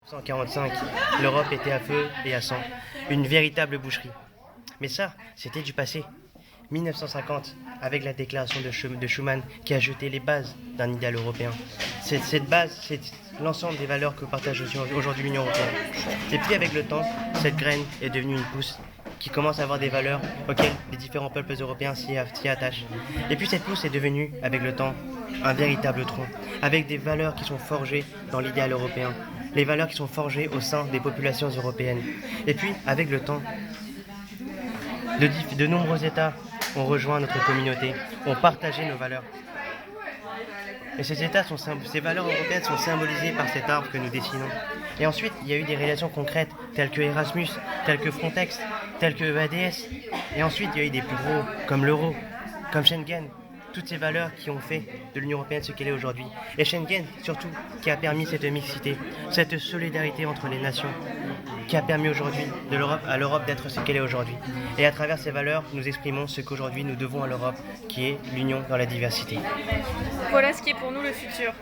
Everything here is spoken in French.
1945, l'Europe était à feu et à sang, une véritable boucherie. Mais ça, c'était du passé. 1950, avec la déclaration de Schuman qui a jeté les bases d'un idéal européen. Cette base, c'est l'ensemble des valeurs que partage aujourd'hui l'Union européenne. Et puis avec le temps, cette graine est devenue une pousse qui commence à avoir des valeurs auxquelles les différents peuples européens s'y attachent. Et puis cette pousse est devenue, avec le temps, un véritable tronc, avec des valeurs qui sont forgées dans l'idéal européen, les valeurs qui sont forgées au sein des populations européennes. Et puis, avec le temps, de nombreux États ont rejoint notre communauté, ont partagé nos valeurs. Et ces valeurs européennes sont symbolisées par cet arbre que nous dessinons. Et ensuite, il y a eu des réalisations concrètes, telles que Erasmus, telles que Frontex, telles que EADS. Et ensuite, il y a eu des plus gros, comme l'euro, comme Schengen. Toutes ces valeurs qui ont fait de l'Union européenne ce qu'elle est aujourd'hui. Et Schengen, surtout, qui a permis cette mixité, cette solidarité entre les nations, qui a permis aujourd'hui à l'Europe d'être ce qu'elle est aujourd'hui. Et à travers ces valeurs, nous exprimons ce qu'aujourd'hui nous devons à l'Europe, qui est l'union dans la diversité. Voilà ce qui est pour nous le futur.